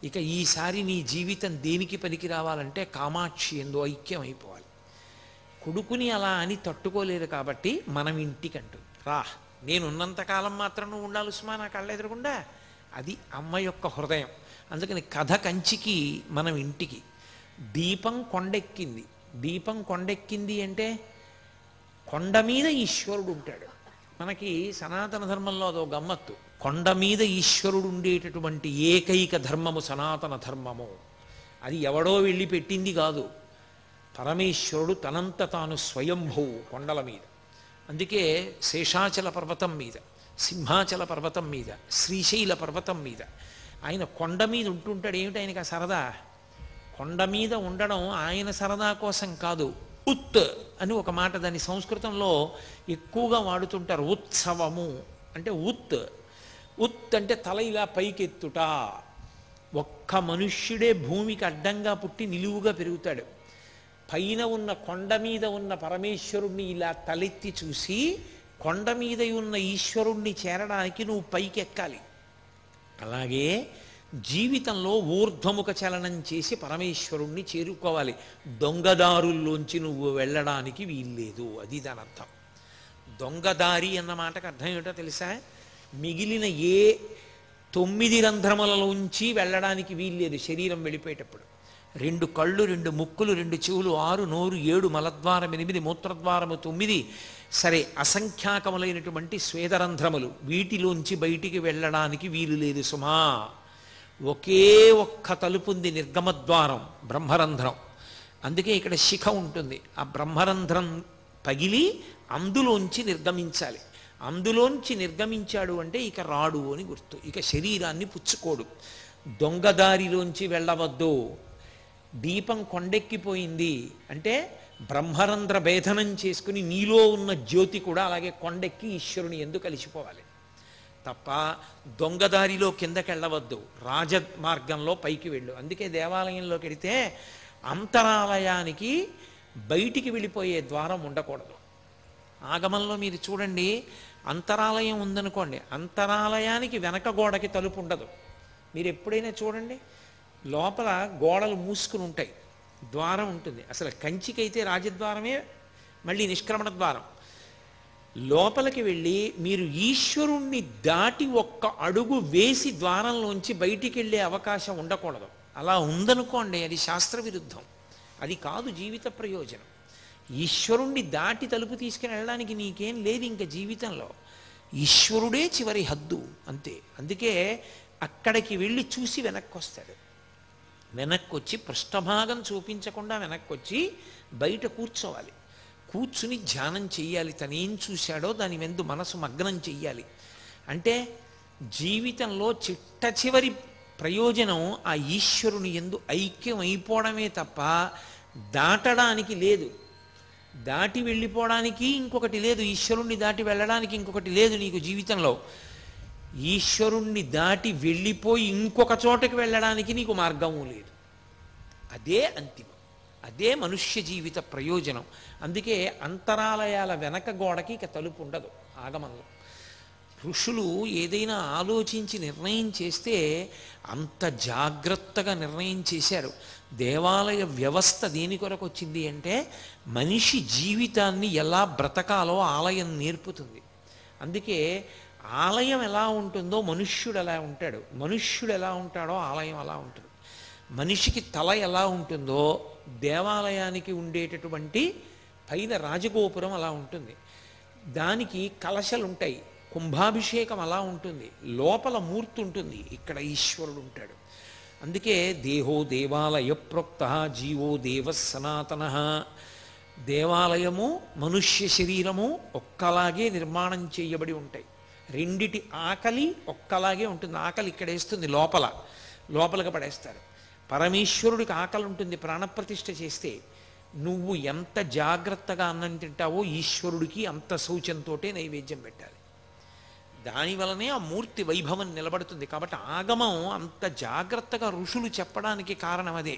ఇక ఈసారి నీ జీవితం దేనికి పనికి రావాలంటే కామాక్షి ఎందు ఐక్యం అయిపోవాలి. కొడుకుని అలా అని తట్టుకోలేదు కాబట్టి మనం ఇంటికంటుంది. రా, నేనున్నంతకాలం మాత్రం నువ్వు ఉండాలి సుమా నా కళ్ళ ఎదురకుండా. అది అమ్మ యొక్క హృదయం. అందుకని కథ కంచికి, మనం ఇంటికి. దీపం కొండెక్కింది. దీపం కొండెక్కింది అంటే కొండ మీద ఈశ్వరుడు ఉంటాడు. మనకి సనాతన ధర్మంలో అదో గమ్మత్తు. కొండ మీద ఈశ్వరుడు ఉండేటటువంటి ఏకైక ధర్మము సనాతన ధర్మము. అది ఎవడో వెళ్ళి పెట్టింది కాదు. పరమేశ్వరుడు తనంత తాను స్వయంభువు కొండల మీద. అందుకే శేషాచల పర్వతం మీద, సింహాచల పర్వతం మీద, శ్రీశైల పర్వతం మీద ఆయన కొండ మీద ఉంటుంటాడు. ఏమిటి ఆయనకి ఆ సరదా? కొండ మీద ఉండడం ఆయన సరదా కోసం కాదు. ఉత్ అని ఒక మాట, దాన్ని సంస్కృతంలో ఎక్కువగా వాడుతుంటారు. ఉత్సవము అంటే ఉత్. ఉత్ అంటే తల ఇలా పైకెత్తుట. ఒక్క మనుష్యుడే భూమికి అడ్డంగా పుట్టి నిలువుగా పెరుగుతాడు. పైన ఉన్న కొండ మీద ఉన్న పరమేశ్వరుణ్ణి ఇలా తలెత్తి చూసి కొండ మీద ఉన్న ఈశ్వరుణ్ణి చేరడానికి నువ్వు పైకెక్కాలి. అలాగే జీవితంలో ఊర్ధ్వముఖ చలనం చేసి పరమేశ్వరుణ్ణి చేరుకోవాలి. దొంగదారుల్లోంచి నువ్వు వెళ్ళడానికి వీల్లేదు. అది దాని అర్థం. దొంగదారి అన్న మాటకు అర్థం ఏమిటో తెలుసా? మిగిలిన ఏ 9 రంధ్రములలోంచి వెళ్ళడానికి వీల్లేదు శరీరం వెళ్ళిపోయేటప్పుడు. 2 కళ్ళు, 2 ముక్కులు, 2 చెవులు, 6 నోరు, 7 మలద్వారం, 8 మూత్రద్వారము, 9 సరే అసంఖ్యాకములైనటువంటి స్వేదరంధ్రములు. వీటిలోంచి బయటికి వెళ్ళడానికి వీలు లేదు సుమా. ఒకే ఒక్క తలుపుంది, నిర్గమద్వారం, బ్రహ్మరంధ్రం. అందుకే ఇక్కడ శిఖ ఉంటుంది. ఆ బ్రహ్మరంధ్రం పగిలి అందులోంచి నిర్గమించాలి. అందులోంచి నిర్గమించాడు అంటే ఇక రాడు అని గుర్తు. ఇక శరీరాన్ని పుచ్చుకోడు. దొంగదారిలోంచి వెళ్ళవద్దు. దీపం కొండెక్కిపోయింది అంటే బ్రహ్మరంధ్ర భేదనం చేసుకుని నీలో ఉన్న జ్యోతి కూడా అలాగే కొండెక్కి ఈశ్వరుని ఎందుకు కలిసిపోవాలి తప్ప దొంగదారిలో కిందకి వెళ్ళవద్దు. రాజమార్గంలో పైకి వెళ్ళు. అందుకే దేవాలయంలోకి వెళితే అంతరాలయానికి బయటికి వెళ్ళిపోయే ద్వారం ఉండకూడదు. ఆగమంలో మీరు చూడండి, అంతరాలయం ఉందనుకోండి, అంతరాలయానికి వెనక గోడకి తలుపు ఉండదు. మీరు ఎప్పుడైనా చూడండి, లోపల గోడలు మూసుకుని ఉంటాయి, ద్వారం ఉంటుంది. అసలు కంచికైతే రాజద్వారమే మళ్ళీ నిష్క్రమణ ద్వారం. లోపలికి వెళ్ళి మీరు ఈశ్వరుణ్ణి దాటి ఒక్క అడుగు వేసి ద్వారంలోంచి బయటికి వెళ్ళే అవకాశం ఉండకూడదు. అలా ఉందనుకోండి, అది శాస్త్ర విరుద్ధం. అది కాదు జీవిత ప్రయోజనం. ఈశ్వరుణ్ణి దాటి తలుపు తీసుకుని వెళ్ళడానికి నీకేం లేదు ఇంకా జీవితంలో. ఈశ్వరుడే చివరి హద్దు అంతే. అందుకే అక్కడికి వెళ్ళి చూసి వెనక్కి వస్తాడు. వెనక్కి వచ్చి పృష్ఠభాగం చూపించకుండా వెనక్కి వచ్చి బయట కూర్చోవాలి. కూర్చుని ధ్యానం చెయ్యాలి. తనేం చూశాడో దాని వెందు మనసు మగ్నం చెయ్యాలి. అంటే జీవితంలో చిట్ట చివరి ప్రయోజనం ఆ ఈశ్వరుని యందు ఐక్యం అయిపోవడమే తప్ప దాటడానికి లేదు. దాటి వెళ్ళిపోవడానికి ఇంకొకటి లేదు. ఈశ్వరుణ్ణి దాటి వెళ్ళడానికి ఇంకొకటి లేదు నీకు జీవితంలో. ఈశ్వరుణ్ణి దాటి వెళ్ళిపోయి ఇంకొక చోటకి వెళ్ళడానికి నీకు మార్గము లేదు. అదే అంతిమం. అదే మనుష్య జీవిత ప్రయోజనం. అందుకే అంతరాలయాల వెనక గోడకి ఇక తలుపు ఉండదు ఆగమంలో. ఋషులు ఏదైనా ఆలోచించి నిర్ణయం చేస్తే అంత జాగ్రత్తగా నిర్ణయం చేశారు. దేవాలయ వ్యవస్థ దేని కొరకు వచ్చింది అంటే మనిషి జీవితాన్ని ఎలా బ్రతకాలో ఆలయం నేర్పుతుంది. అందుకే ఆలయం ఎలా ఉంటుందో మనుష్యుడు ఎలా ఉంటాడు, మనుష్యుడు ఎలా ఉంటాడో ఆలయం అలా ఉంటుంది. మనిషికి తల ఎలా ఉంటుందో దేవాలయానికి ఉండేటటువంటి పైన రాజగోపురం అలా ఉంటుంది. దానికి కలశలు ఉంటాయి. కుంభాభిషేకం అలా ఉంటుంది. లోపల మూర్తి ఉంటుంది. ఇక్కడ ఈశ్వరుడు ఉంటాడు. అందుకే దేహో దేవాలయ ప్రోక్త జీవో దేవ సనాతన. దేవాలయము మనుష్య శరీరము ఒక్కలాగే నిర్మాణం చేయబడి ఉంటాయి. రెండిటి ఆకలి ఒక్కలాగే ఉంటుంది. ఆకలి ఇక్కడ వేస్తుంది లోపలకి పడేస్తారు. పరమేశ్వరుడికి ఆకలి ఉంటుంది ప్రాణప్రతిష్ఠ చేస్తే. నువ్వు ఎంత జాగ్రత్తగా అన్నం తింటావో ఈశ్వరుడికి అంత శౌచంతోటే నైవేద్యం పెట్టాలి. దానివలనే ఆ మూర్తి వైభవం నిలబడుతుంది. కాబట్టి ఆగమం అంత జాగ్రత్తగా ఋషులు చెప్పడానికి కారణం అదే.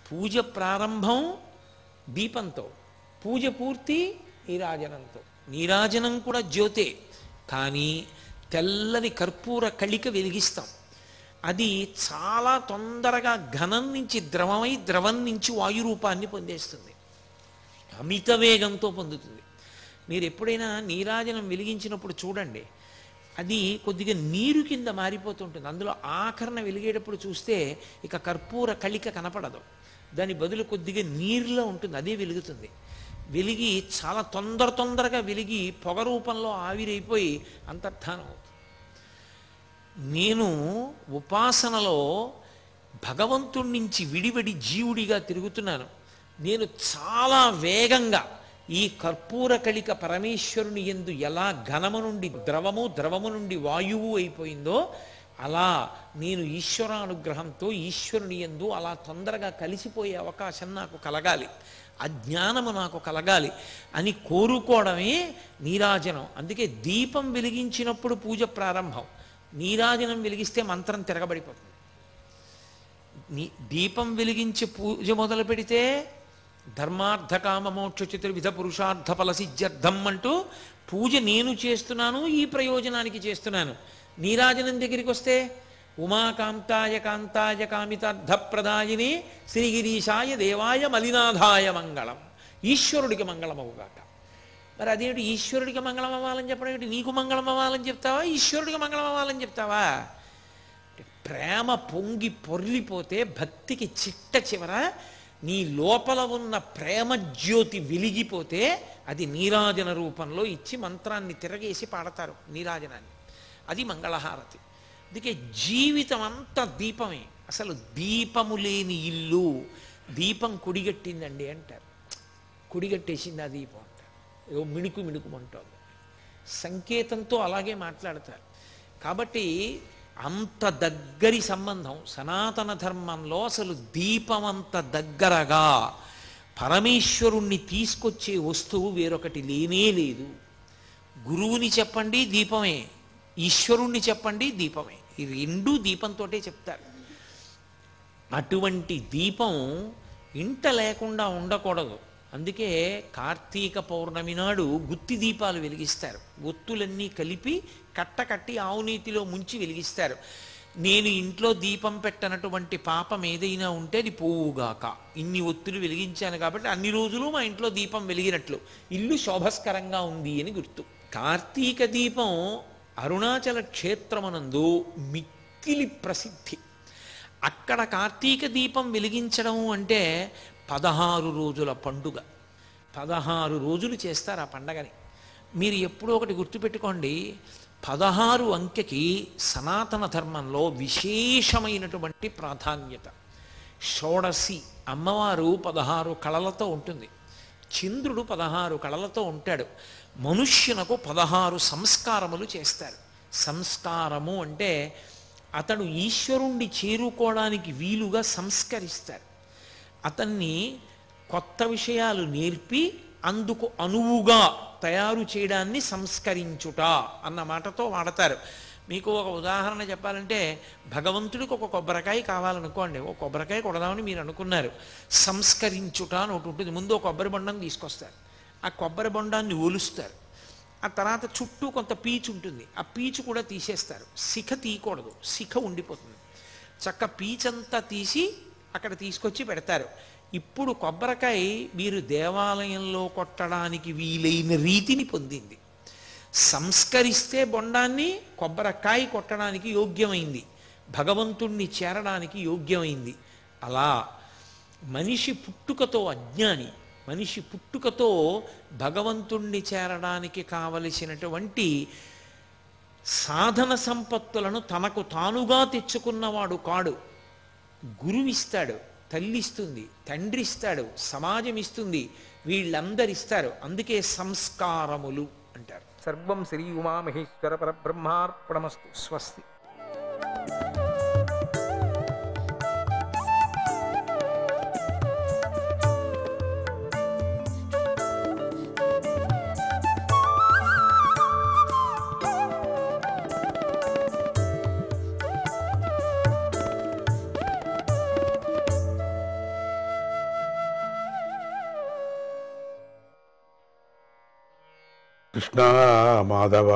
పూజ ప్రారంభం దీపంతో, పూజ పూర్తి నీరాజనంతో. నీరాజనం కూడా జ్యోతే, కానీ తెల్లని కర్పూర కళిక వెలిగిస్తాం. అది చాలా తొందరగా ఘనం నుంచి ద్రవమై ద్రవం నుంచి వాయురూపాన్ని పొందేస్తుంది. అమిత వేగంతో పొందుతుంది. మీరు ఎప్పుడైనా నీరాజనం వెలిగించినప్పుడు చూడండి, అది కొద్దిగా నీరు కింద మారిపోతుంటుంది. అందులో ఆఖరణ వెలిగేటప్పుడు చూస్తే ఇక కర్పూర కళిక కనపడదు. దాని బదులు కొద్దిగా నీరులో ఉంటుంది, అదే వెలుగుతుంది. వెలిగి చాలా తొందరగా వెలిగి పొగ రూపంలో ఆవిరైపోయి అంతర్ధానం అవుతుంది. నేను ఉపాసనలో భగవంతుడి నుంచి విడివడి జీవుడిగా తిరుగుతున్నాను. నేను చాలా వేగంగా ఈ కర్పూర కళిక పరమేశ్వరుని యందు ఎలా ఘనము నుండి ద్రవము, ద్రవము నుండి వాయువు అయిపోయిందో అలా నేను ఈశ్వరానుగ్రహంతో ఈశ్వరుని యందు అలా తొందరగా కలిసిపోయే అవకాశం నాకు కలగాలి, అజ్ఞానము నాకు కలగాలి అని కోరుకోవడమే నీరాజనం. అందుకే దీపం వెలిగించినప్పుడు పూజ ప్రారంభం. నీరాజనం వెలిగిస్తే మంత్రం తిరగబడిపోతుంది. దీపం వెలిగించి పూజ మొదలు పెడితే ధర్మార్థ కామ మోక్ష చతుర్విధ పురుషార్థ ఫలసిద్ధ్యర్థం అంటూ పూజ నేను చేస్తున్నాను, ఈ ప్రయోజనానికి చేస్తున్నాను. నీరాజనం దగ్గరికి వస్తే ఉమాకాంతాయ కాంతాయ కామితార్థప్రదాయిని శ్రీగిరీశాయ దేవాయ మలినాథాయ మంగళం. ఈశ్వరుడికి మంగళం అవుగాక. మరి అదేంటి ఈశ్వరుడికి మంగళం అవ్వాలని చెప్పడం ఏమిటి? నీకు మంగళం అవ్వాలని చెప్తావా, ఈశ్వరుడికి మంగళం అవ్వాలని చెప్తావా? ప్రేమ పొంగి పొర్లిపోతే భక్తికి చిట్ట చివర నీ లోపల ఉన్న ప్రేమ జ్యోతి వెలిగిపోతే అది నీరాజన రూపంలో ఇచ్చి మంత్రాన్ని తిరగేసి పాడతారు నీరాజనాన్ని. అది మంగళహారతి. అందుకే జీవితం అంతా దీపమే. అసలు దీపము లేని ఇల్లు, దీపం కుడిగట్టిందండి అంటారు. కుడిగట్టేసింది ఆ దీపం అంటారు. ఏదో మిణుకు మిణుకుమంటోంది. సంకేతంతో అలాగే మాట్లాడతారు. కాబట్టి అంత దగ్గరి సంబంధం సనాతన ధర్మంలో. అసలు దీపం అంత దగ్గరగా పరమేశ్వరుణ్ణి తీసుకొచ్చే వస్తువు వేరొకటి లేనే లేదు. గురువుని చెప్పండి దీపమే, ఈశ్వరుణ్ణి చెప్పండి దీపమే. ఈ రెండూ దీపంతోటే చెప్తారు. అటువంటి దీపం ఇంట లేకుండా ఉండకూడదు. అందుకే కార్తీక పౌర్ణమి నాడు గుత్తి దీపాలు వెలిగిస్తారు. గుత్తులన్నీ కలిపి కట్టకట్టి ఆవునీతిలో ముంచి వెలిగిస్తారు. నేను ఇంట్లో దీపం పెట్టనటువంటి పాపం ఏదైనా ఉంటే అది పోవుగాక. ఇన్ని ఒత్తులు వెలిగించాను కాబట్టి అన్ని రోజులు మా ఇంట్లో దీపం వెలిగినట్లు, ఇల్లు శోభస్కరంగా ఉంది అని గుర్తు. కార్తీక దీపం అరుణాచల క్షేత్రమనందు మిక్కిలి ప్రసిద్ధి. అక్కడ కార్తీక దీపం వెలిగించడం అంటే 16 రోజుల పండుగ. 16 రోజులు చేస్తారు ఆ పండగని. మీరు ఎప్పుడో ఒకటి గుర్తుపెట్టుకోండి, 16 అంకెకి సనాతన ధర్మంలో విశేషమైనటువంటి ప్రాధాన్యత. షోడశి అమ్మవారు 16 కళలతో ఉంటుంది, చంద్రుడు 16 కళలతో ఉంటాడు. మనుష్యునకు 16 సంస్కారములు చేస్తారు. సంస్కారము అంటే అతడు ఈశ్వరుణ్ణి చేరుకోవడానికి వీలుగా సంస్కరిస్తారు. అతన్ని కొత్త విషయాలు నేర్పి అందుకు అనువుగా తయారు చేయడాన్ని సంస్కరించుట అన్న మాటతో వాడతారు. మీకు ఒక ఉదాహరణ చెప్పాలంటే, భగవంతుడికి ఒక కొబ్బరికాయ కావాలనుకోండి, ఒక కొబ్బరికాయ కొడదామని మీరు అనుకున్నారు, సంస్కరించుట అని ఒకటి ఉంటుంది. ముందు ఒక కొబ్బరి బొండాన్ని తీసుకొస్తారు, ఆ కొబ్బరి బొండాన్ని ఒలుస్తారు, ఆ తర్వాత చుట్టూ కొంత పీచు ఉంటుంది, ఆ పీచు కూడా తీసేస్తారు. శిఖ తీయకూడదు, శిఖ ఉండిపోతుంది. చక్క పీచంతా తీసి అక్కడ తీసుకొచ్చి పెడతారు. ఇప్పుడు కొబ్బరికాయ మీరు దేవాలయంలో కొట్టడానికి వీలైన రీతిని పొందింది. సంస్కరిస్తే బొండాన్ని కొబ్బరికాయ కొట్టడానికి యోగ్యమైంది, భగవంతుణ్ణి చేరడానికి యోగ్యమైంది. అలా మనిషి పుట్టుకతో అజ్ఞాని, మనిషి పుట్టుకతో భగవంతుణ్ణి చేరడానికి కావలసినటువంటి సాధన సంపత్తులను తనకు తానుగా తెచ్చుకున్నవాడు కాడు. గురువిస్తాడు, తల్లిస్తుంది, తండ్రి ఇస్తాడు, సమాజం ఇస్తుంది, వీళ్ళందరిస్తారు. అందుకే సంస్కారములు అంటారు. సర్వం శ్రీ ఉమామహేశ్వర పరబ్రహ్మార్పణమస్తు. స్వస్తి. కృష్ణ మాధవ,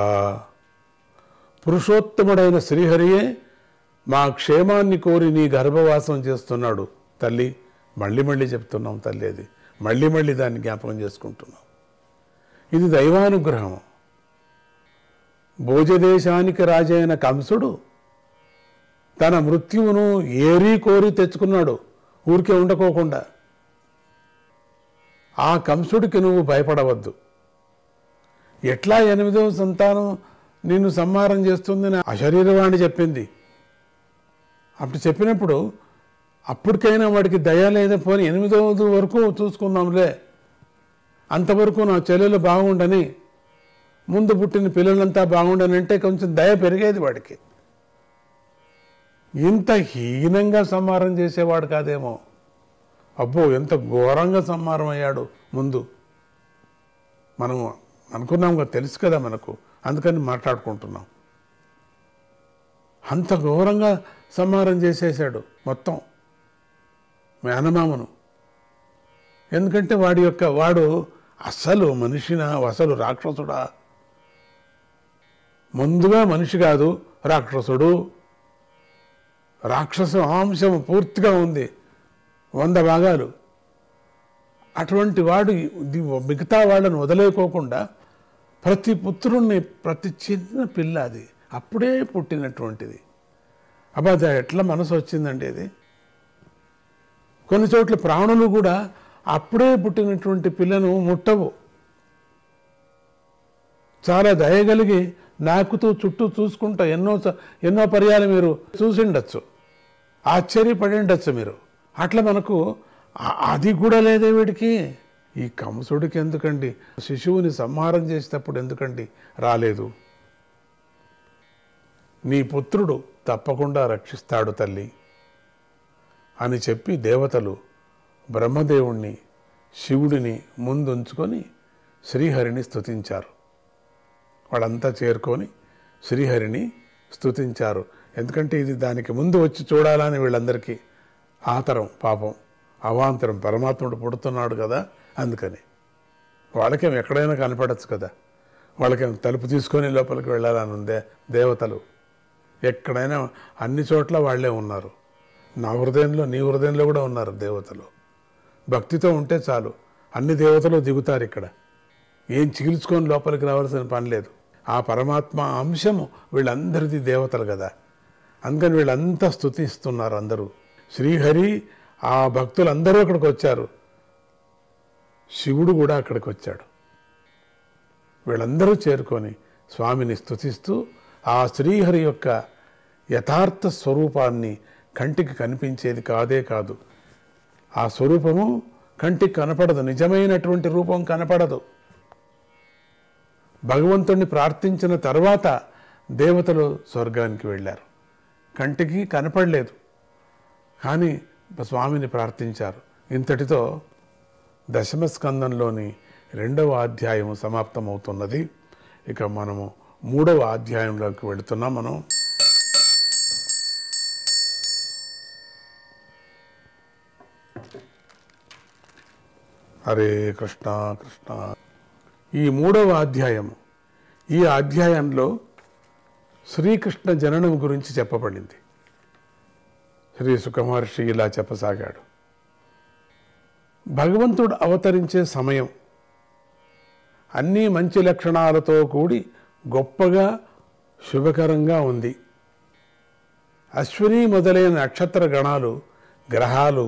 పురుషోత్తముడైన శ్రీహరియే మా క్షేమాన్ని కోరి నీ గర్భవాసం చేస్తున్నాడు తల్లి. మళ్ళీ మళ్ళీ చెప్తున్నాం తల్లి, అది మళ్ళీ మళ్ళీ దాన్ని జ్ఞాపకం చేసుకుంటున్నాం. ఇది దైవానుగ్రహం. భోజదేశానికి రాజైన కంసుడు తన మృత్యువును ఏరీ కోరి తెచ్చుకున్నాడు, ఊరికే ఉండకోకుండా. ఆ కంసుడికి నువ్వు భయపడవద్దు. ఎట్లా 8వ సంతానం నిన్ను సంహారం చేస్తుందని అశరీరవాణి చెప్పింది. అప్పుడు చెప్పినప్పుడు అప్పటికైనా వాడికి దయ లేదా, పోనీ 8వ వరకు చూసుకుందాంలే, అంతవరకు నా చెల్లెలు బాగుండని, ముందు పుట్టిన పిల్లలంతా బాగుండని అంటే కొంచెం దయ పెరిగేది వాడికి. ఇంత హీనంగా సంహారం చేసేవాడు కాదేమో. అబ్బో, ఎంత ఘోరంగా సంహారం అయ్యాడు ముందు. మనం అనుకున్నాం కదా, తెలుసు కదా మనకు, అందుకని మాట్లాడుకుంటున్నాం. అంత ఘోరంగా సంహారం చేసేసాడు మొత్తం మేనమామను. ఎందుకంటే వాడు అసలు మనిషినా, అసలు రాక్షసుడా? ముందుగా మనిషి కాదు, రాక్షసుడు. రాక్షస అంశం పూర్తిగా ఉంది, 100 భాగాలు. అటువంటి వాడు మిగతా వాళ్ళని వదిలేకోకుండా ప్రతి పుత్రుణ్ణి, ప్రతి చిన్న పిల్ల, అది అప్పుడే పుట్టినటువంటిది. అబ్బా, ఎట్లా మనసు వచ్చిందండి ఇది. కొన్ని చోట్ల ప్రాణులు కూడా అప్పుడే పుట్టినటువంటి పిల్లను ముట్టవు. చాలా దయగలిగి నాకుతూ చుట్టూ చూసుకుంటా ఎన్నో పర్యాలు మీరు చూసిండొచ్చు, ఆశ్చర్యపడి ఉండొచ్చు మీరు. అట్లా మనకు అది కూడా లేదే వీడికి. ఈ కంసుడికి ఎందుకండి, శిశువుని సంహారం చేసేటప్పుడు ఎందుకండి రాలేదు? నీ పుత్రుడు తప్పకుండా రక్షిస్తాడు తల్లి అని చెప్పి దేవతలు బ్రహ్మదేవుణ్ణి, శివుడిని ముందుంచుకొని శ్రీహరిని స్తుతించారు. వాళ్ళంతా చేరుకొని శ్రీహరిని స్తుతించారు. ఎందుకంటే ఇది దానికి ముందు వచ్చి చూడాలని వీళ్ళందరికీ ఆతరం, పాపం అవాంతరం. పరమాత్ముడు పుడుతున్నాడు కదా, అందుకని. వాళ్ళకేం ఎక్కడైనా కనపడచ్చు కదా, వాళ్ళకేం తలుపు తీసుకొని లోపలికి వెళ్ళాలని ఉందే? దేవతలు ఎక్కడైనా అన్ని చోట్ల వాళ్ళే ఉన్నారు. నా హృదయంలో, నీ హృదయంలో కూడా ఉన్నారు దేవతలు. భక్తితో ఉంటే చాలు, అన్ని దేవతలు దిగుతారు ఇక్కడ. ఏం చిగిల్చుకొని లోపలికి రావాల్సిన పని లేదు. ఆ పరమాత్మ అంశము వీళ్ళందరిది దేవతలు కదా, అందుకని వీళ్ళంతా స్తుతిస్తున్నారు అందరూ. శ్రీహరి ఆ భక్తులందరూ ఇక్కడికి వచ్చారు. శివుడు కూడా అక్కడికి వచ్చాడు. వీళ్ళందరూ చేరుకొని స్వామిని స్తుతిస్తూ ఆ శ్రీహరి యొక్క యథార్థ స్వరూపాన్ని కంటికి కనిపించేది కాదే కాదు, ఆ స్వరూపము కంటికి కనపడదు, నిజమైనటువంటి రూపం కనపడదు. భగవంతుణ్ణి ప్రార్థించిన తర్వాత దేవతలు స్వర్గానికి వెళ్ళారు, కంటికి కనపడలేదు, కానీ స్వామిని ప్రార్థించారు. ఇంతటితో దశమ స్కందంలోని 2వ అధ్యాయము సమాప్తమవుతున్నది. ఇక మనము 3వ అధ్యాయంలోకి వెళుతున్నాం. మనం హరే కృష్ణ కృష్ణ. ఈ 3వ అధ్యాయం, ఈ అధ్యాయంలో శ్రీకృష్ణ జననం గురించి చెప్పబడింది. శ్రీ సుఖమహర్షి ఇలా చెప్పసాగాడు. భగవంతుడు అవతరించే సమయం అన్నీ మంచి లక్షణాలతో కూడి గొప్పగా శుభకరంగా ఉంది. అశ్విని మొదలైన నక్షత్ర గణాలు, గ్రహాలు,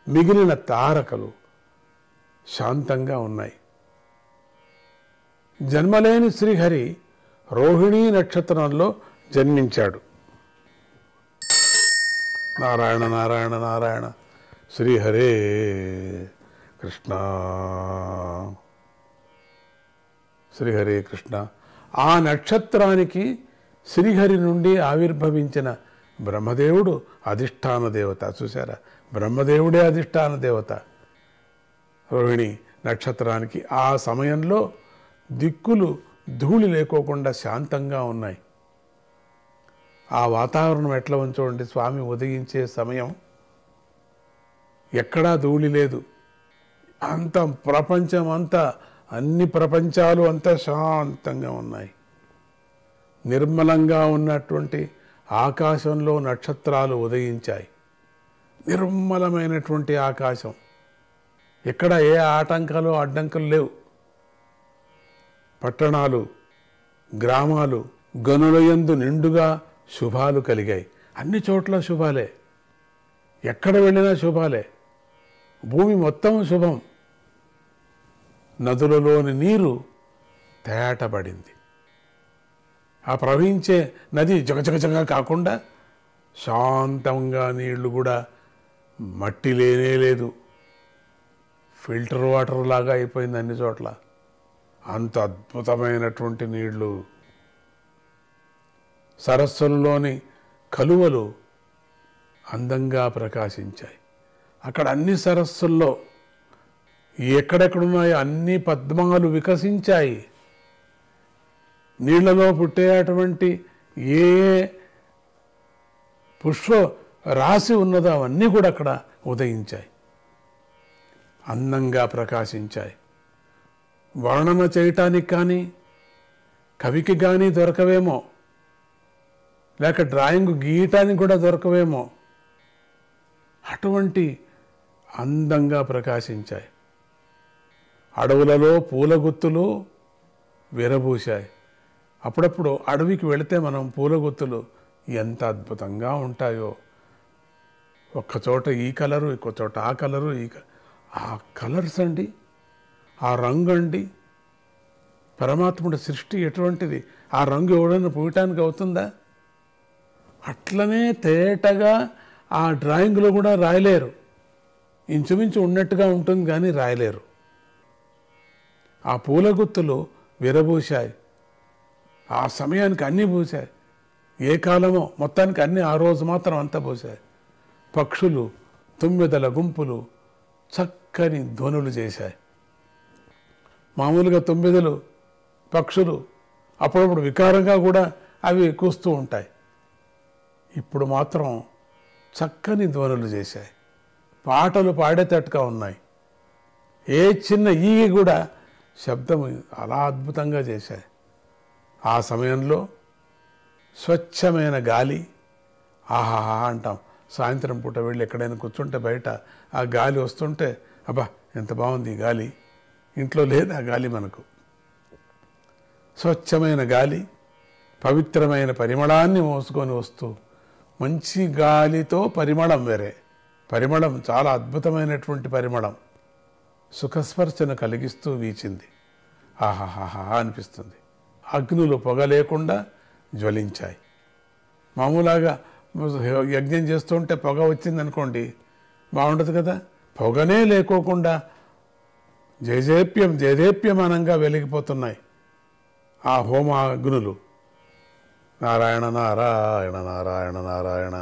మిగిలిన తారకలు శాంతంగా ఉన్నాయి. జన్మలేని శ్రీహరి రోహిణీ నక్షత్రంలో జన్మించాడు. నారాయణ నారాయణ నారాయణ శ్రీహరే కృష్ణ శ్రీహరే కృష్ణ. ఆ నక్షత్రానికి శ్రీహరి నుండి ఆవిర్భవించిన బ్రహ్మదేవుడు అధిష్టాన దేవత. చూసారా, బ్రహ్మదేవుడే అధిష్టాన దేవత. రోహిణి నక్షత్రానికి ఆ సమయంలో దిక్కులు ధూళి లేకోకుండా శాంతంగా ఉన్నాయి. ఆ వాతావరణం ఎట్లా ఉంచోండి, స్వామి ఉదయించే సమయం ఎక్కడా ధూళి లేదు, అంత ప్రపంచం అంతా, అన్ని ప్రపంచాలు అంతా శాంతంగా ఉన్నాయి. నిర్మలంగా ఉన్నటువంటి ఆకాశంలో నక్షత్రాలు ఉదయించాయి. నిర్మలమైనటువంటి ఆకాశం, ఎక్కడ ఏ ఆటంకాలు అడ్డంకులు లేవు. పట్టణాలు, గ్రామాలు, గనులయందు నిండుగా శుభాలు కలిగాయి. అన్ని చోట్ల శుభాలే, ఎక్కడ వెళ్ళినా శుభాలే. భూమి మొత్తం శుభం. నదులలోని నీరు తేటపడింది. ఆ ప్రవహించే నది జగజగజగా కాకుండా శాంతంగా, నీళ్లు కూడా మట్టి లేనే లేదు, ఫిల్టర్ వాటర్ లాగా అయిపోయింది అన్ని చోట్ల. అంత అద్భుతమైనటువంటి నీళ్లు. సరస్సుల్లోని కలువలు అందంగా ప్రకాశించాయి. అక్కడ అన్ని సరస్సుల్లో ఎక్కడెక్కడున్నాయో అన్ని పద్మాలు వికసించాయి. నీళ్లలో పుట్టేటువంటి ఏ పుష్ప రాశి ఉన్నదో అవన్నీ కూడా అక్కడ ఉదయించాయి, అందంగా ప్రకాశించాయి. వర్ణన చేయటానికి కానీ కవికి కానీ దొరకవేమో, లేక డ్రాయింగ్ గీయటానికి కూడా దొరకవేమో, అటువంటి అందంగా ప్రకాశించాయి. అడవులలో పూల గుత్తులు విరబూశాయి. అప్పుడప్పుడు అడవికి వెళితే మనం పూల గుత్తులు ఎంత అద్భుతంగా ఉంటాయో, ఒక్కచోట ఈ కలరు, ఇంకో చోట ఆ కలరు, ఆ కలర్స్ అండి, ఆ రంగు అండి. పరమాత్ముడి సృష్టి ఎటువంటిది, ఆ రంగు ఎవడన్నా పూయటానికి అవుతుందా? అట్లనే తేటగా ఆ డ్రాయింగ్లో కూడా రాయలేరు, ఇంచుమించు ఉన్నట్టుగా ఉంటుంది కానీ రాయలేరు. ఆ పూల గుత్తులు విరబూశాయి, ఆ సమయానికి అన్నీ పూశాయి. ఏ కాలమో మొత్తానికి అన్నీ ఆ రోజు మాత్రం అంతా పూశాయి. పక్షులు, తుమ్మెదల గుంపులు చక్కని ధ్వనులు చేశాయి. మామూలుగా తుమ్మెదలు, పక్షులు అప్పుడప్పుడు వికారంగా కూడా అవి కూస్తూ ఉంటాయి. ఇప్పుడు మాత్రం చక్కని ధ్వనులు చేశాయి, పాటలు పాడేటట్టుగా ఉన్నాయి. ఏ చిన్న ఈగి కూడా శబ్దం అలా అద్భుతంగా చేశాయి. ఆ సమయంలో స్వచ్ఛమైన గాలి, ఆహాహా అంటాం. సాయంత్రం పూట వెళ్ళి ఎక్కడైనా కూర్చుంటే బయట ఆ గాలి వస్తుంటే అబ్బా ఎంత బాగుంది ఈ గాలి, ఇంట్లో లేదు ఆ గాలి మనకు. స్వచ్ఛమైన గాలి పవిత్రమైన పరిమళాన్ని మోసుకొని వస్తూ, మంచి గాలితో పరిమళం వేరే, పరిమళం చాలా అద్భుతమైనటువంటి పరిమళం. సుఖస్పర్శను కలిగిస్తూ వీచింది. ఆహాహాహా అనిపిస్తుంది. అగ్నులు పొగ లేకుండా జ్వలించాయి. మామూలుగా యజ్ఞం చేస్తుంటే పొగ వచ్చిందనుకోండి బాగుండదు కదా. పొగనే లేకోకుండా జయదేప్యమానంగా వెలిగిపోతున్నాయి ఆ హోమ అగ్నులు. నారాయణ నారాయణ నారాయణ నారాయణ